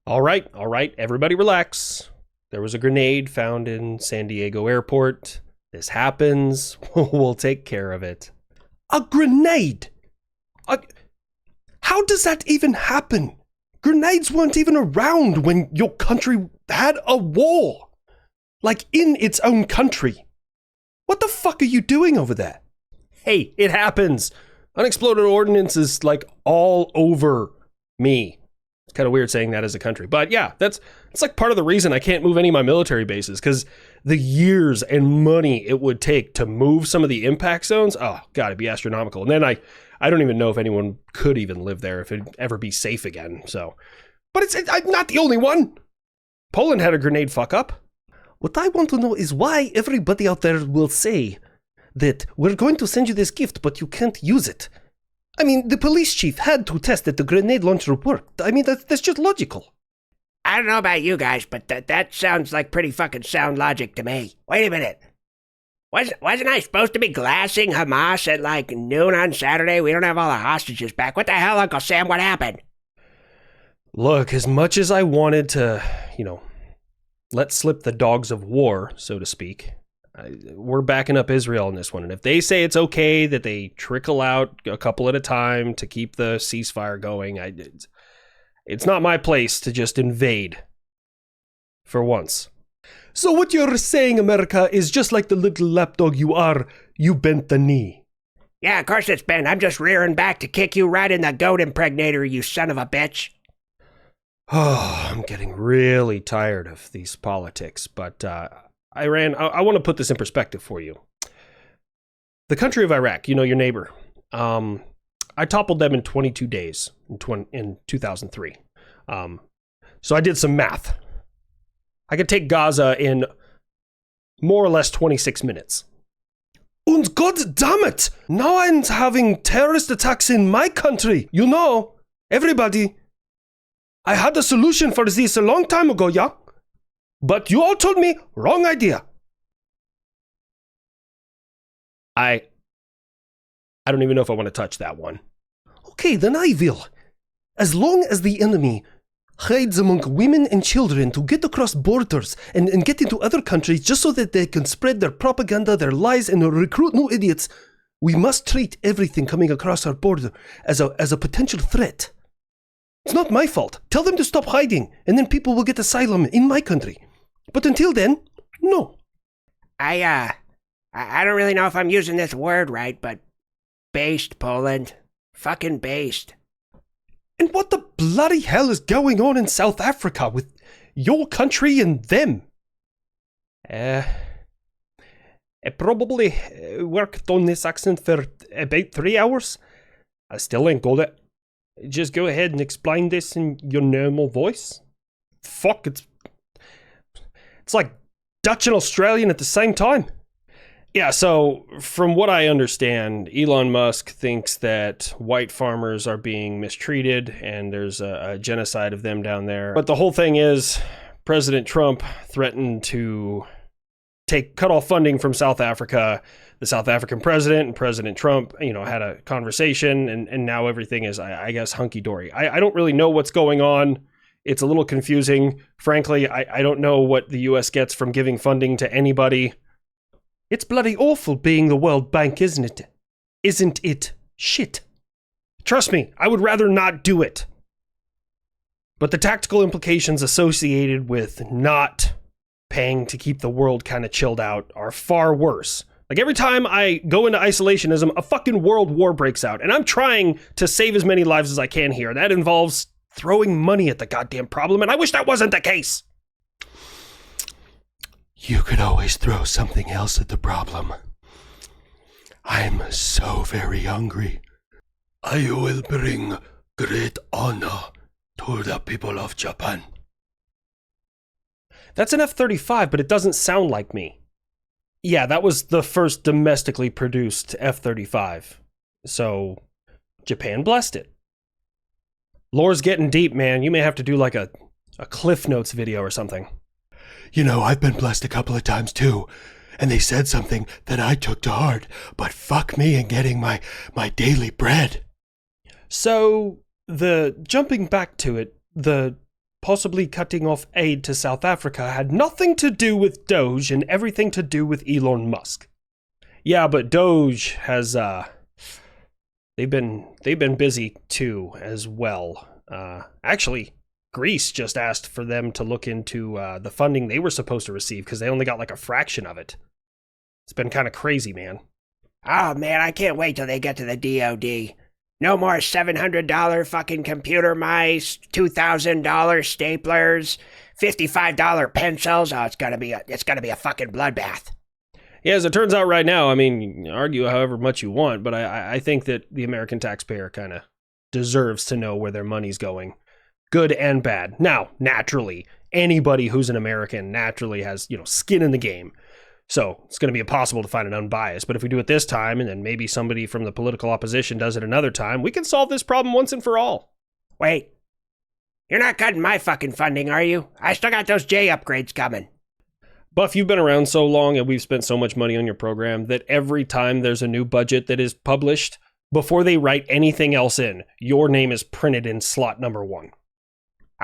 All right, everybody relax. There was a grenade found in San Diego airport. This happens. We'll take care of it. A grenade? How does that even happen? Grenades weren't even around when your country had a war. Like, in its own country. What the fuck are you doing over there? Hey, it happens. Unexploded ordnance is, like, all over me. It's kind of weird saying that as a country. But yeah, it's like part of the reason I can't move any of my military bases, because the years and money it would take to move some of the impact zones, oh, God, it'd be astronomical. And then I don't even know if anyone could even live there, if it'd ever be safe again. So, but I'm not the only one. Poland had a grenade fuck up. What I want to know is why everybody out there will say that we're going to send you this gift, but you can't use it. I mean, the police chief had to test that the grenade launcher worked. I mean, that's just logical. I don't know about you guys, but that sounds like pretty fucking sound logic to me. Wait a minute. Wasn't I supposed to be glassing Hamas at like noon on Saturday? We don't have all the hostages back. What the hell, Uncle Sam? What happened? Look, as much as I wanted to, let slip the dogs of war, so to speak, we're backing up Israel in this one. And if they say it's okay that they trickle out a couple at a time to keep the ceasefire going, it's not my place to just invade for once. So what you're saying, America, is just like the little lapdog you are, you bent the knee. Yeah, of course it's bent. I'm just rearing back to kick you right in the goat impregnator, you son of a bitch. Oh, I'm getting really tired of these politics, but Iran, I want to put this in perspective for you. The country of Iraq, your neighbor, I toppled them in 22 days in 2003. So I did some math. I could take Gaza in more or less 26 minutes. And God damn it! Now I'm having terrorist attacks in my country. Everybody. I had a solution for this a long time ago, yeah? But you all told me, wrong idea. I don't even know if I want to touch that one. Okay, then I will. As long as the enemy hides among women and children to get across borders and get into other countries just so that they can spread their propaganda, their lies, and recruit new idiots, we must treat everything coming across our border as a potential threat. It's not my fault. Tell them to stop hiding, and then people will get asylum in my country. But until then, no. I don't really know if I'm using this word right, but based, Poland. Fucking based. And what the bloody hell is going on in South Africa with your country and them? I probably worked on this accent for about 3 hours. I still ain't got it. Just go ahead and explain this in your normal voice. Fuck, it's like Dutch and Australian at the same time. Yeah, so from what I understand, Elon Musk thinks that white farmers are being mistreated and there's a genocide of them down there. But the whole thing is, President Trump threatened to cut off funding from South Africa. The South African president and President Trump, had a conversation, and now everything is, I guess, hunky-dory. I don't really know what's going on. It's a little confusing. Frankly, I don't know what the U.S. gets from giving funding to anybody. It's bloody awful being the World Bank, isn't it? Isn't it shit? Trust me, I would rather not do it. But the tactical implications associated with not paying to keep the world kind of chilled out are far worse. Like every time I go into isolationism, a fucking world war breaks out. And I'm trying to save as many lives as I can here. That involves throwing money at the goddamn problem, and I wish that wasn't the case. You could always throw something else at the problem. I'm so very hungry. I will bring great honor to the people of Japan. That's an F-35, but it doesn't sound like me. Yeah, that was the first domestically produced F-35. So, Japan blessed it. Lore's getting deep, man. You may have to do like a Cliff Notes video or something. I've been blessed a couple of times too, and they said something that I took to heart, but fuck me in getting my daily bread. So, jumping back to it, the possibly cutting off aid to South Africa had nothing to do with Doge and everything to do with Elon Musk. Yeah, but Doge has, they've been busy too as well. Actually, Greece just asked for them to look into the funding they were supposed to receive because they only got like a fraction of it. It's been kind of crazy, man. Oh, man, I can't wait till they get to the DOD. No more $700 fucking computer mice, $2,000 staplers, $55 pencils. Oh, it's gonna be a fucking bloodbath. Yeah, as it turns out right now, I mean, you can argue however much you want, but I think that the American taxpayer kind of deserves to know where their money's going. Good and bad. Now, naturally, anybody who's an American naturally has, skin in the game. So it's going to be impossible to find an unbiased. But if we do it this time, and then maybe somebody from the political opposition does it another time, we can solve this problem once and for all. Wait. You're not cutting my fucking funding, are you? I still got those J upgrades coming. Buff, you've been around so long and we've spent so much money on your program that every time there's a new budget that is published, before they write anything else in, your name is printed in slot number 1.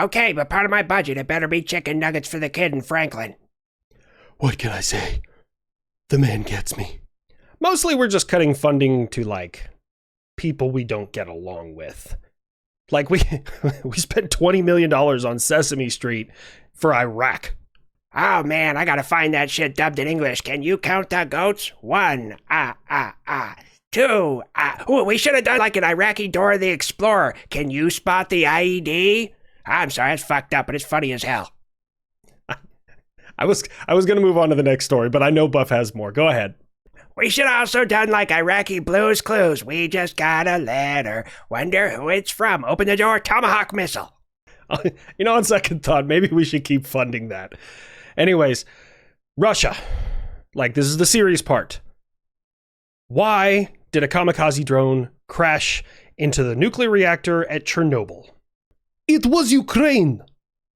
Okay, but part of my budget, it better be chicken nuggets for the kid in Franklin. What can I say? The man gets me. Mostly we're just cutting funding to, people we don't get along with. We spent $20 million on Sesame Street for Iraq. Oh, man, I gotta find that shit dubbed in English. Can you count the goats? 1, 2, Ooh, we should have done like an Iraqi Dora the Explorer. Can you spot the IED? I'm sorry, that's fucked up, but it's funny as hell. I was going to move on to the next story, but I know Buff has more. Go ahead. We should also done like Iraqi Blues Clues. We just got a letter. Wonder who it's from. Open the door, tomahawk missile. On second thought, maybe we should keep funding that. Anyways, Russia. This is the serious part. Why did a kamikaze drone crash into the nuclear reactor at Chernobyl? It was Ukraine.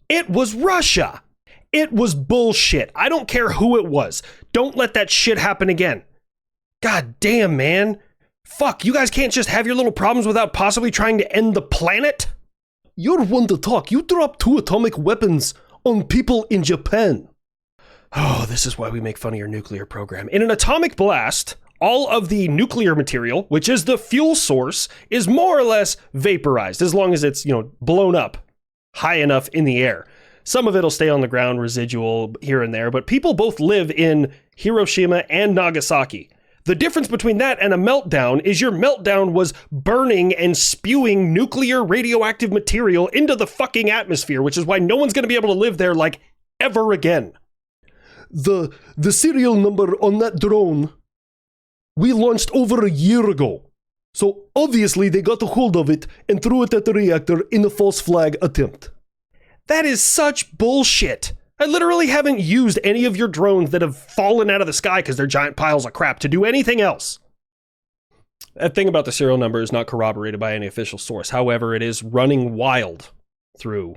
It was Russia. It was bullshit. I don't care who it was. Don't let that shit happen again. God damn, man. Fuck, you guys can't just have your little problems without possibly trying to end the planet? You're one to talk. You dropped 2 atomic weapons on people in Japan. Oh, this is why we make fun of your nuclear program. In an atomic blast, all of the nuclear material, which is the fuel source, is more or less vaporized, as long as it's, blown up high enough in the air. Some of it'll stay on the ground, residual here and there, but people both live in Hiroshima and Nagasaki. The difference between that and a meltdown is your meltdown was burning and spewing nuclear radioactive material into the fucking atmosphere, which is why no one's going to be able to live there ever again. The serial number on that drone, we launched over a year ago. So obviously they got a hold of it and threw it at the reactor in a false flag attempt. That is such bullshit. I literally haven't used any of your drones that have fallen out of the sky because they're giant piles of crap to do anything else. That thing about the serial number is not corroborated by any official source. However, it is running wild through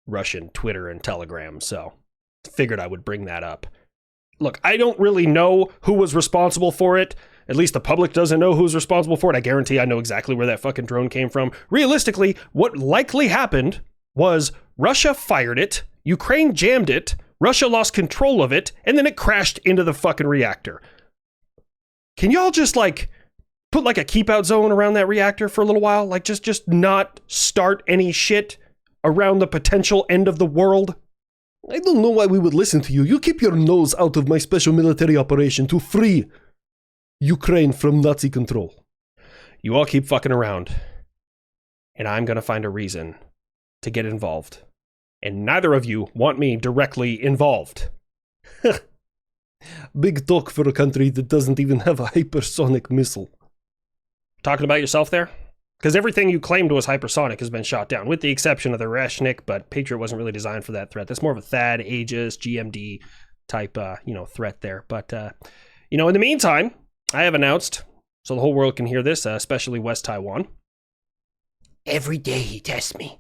Russian Twitter and Telegram, so figured I would bring that up. Look, I don't really know who was responsible for it. At least the public doesn't know who's responsible for it. I guarantee I know exactly where that fucking drone came from. Realistically, what likely happened was Russia fired it, Ukraine jammed it, Russia lost control of it, and then it crashed into the fucking reactor. Can y'all just put a keep out zone around that reactor for a little while? Just not start any shit around the potential end of the world? I don't know why we would listen to you. You keep your nose out of my special military operation to free Ukraine from Nazi control. You all keep fucking around. And I'm gonna find a reason to get involved. And neither of you want me directly involved. Big talk for a country that doesn't even have a hypersonic missile. Talking about yourself there? Because everything you claimed was hypersonic has been shot down, with the exception of the Reshnik, but Patriot wasn't really designed for that threat. That's more of a THAAD, Aegis, GMD type, threat there. But, in the meantime, I have announced, so the whole world can hear this, especially West Taiwan. Every day he tests me.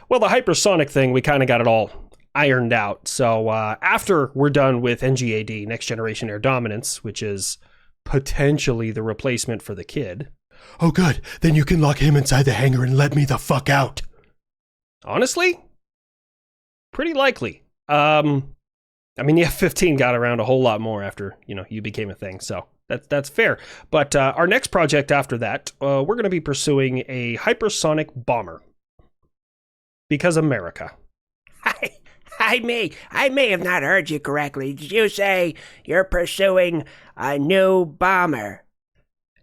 Well, the hypersonic thing, we kind of got it all ironed out. So after we're done with NGAD, Next Generation Air Dominance, which is potentially the replacement for the kid. Oh, good. Then you can lock him inside the hangar and let me the fuck out. Honestly, Pretty likely. I mean, the F-15 got around a whole lot more after, you became a thing, so that's fair. But our next project after that, we're going to be pursuing a hypersonic bomber. Because America. I may have not heard you correctly. Did you say you're pursuing a new bomber?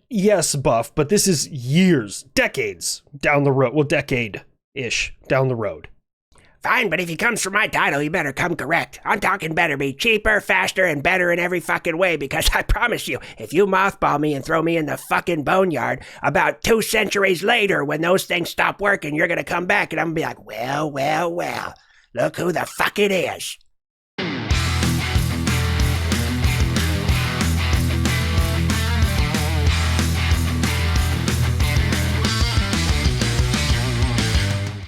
Yes, Buff, but this is years, decades down the road. Well, decade-ish down the road. Fine, but if he comes for my title, you better come correct. I'm talking better be cheaper, faster, and better in every fucking way, because I promise you, if you mothball me and throw me in the fucking boneyard, about 2 centuries later, when those things stop working, you're gonna come back and I'm gonna be like, well, look who the fuck it is.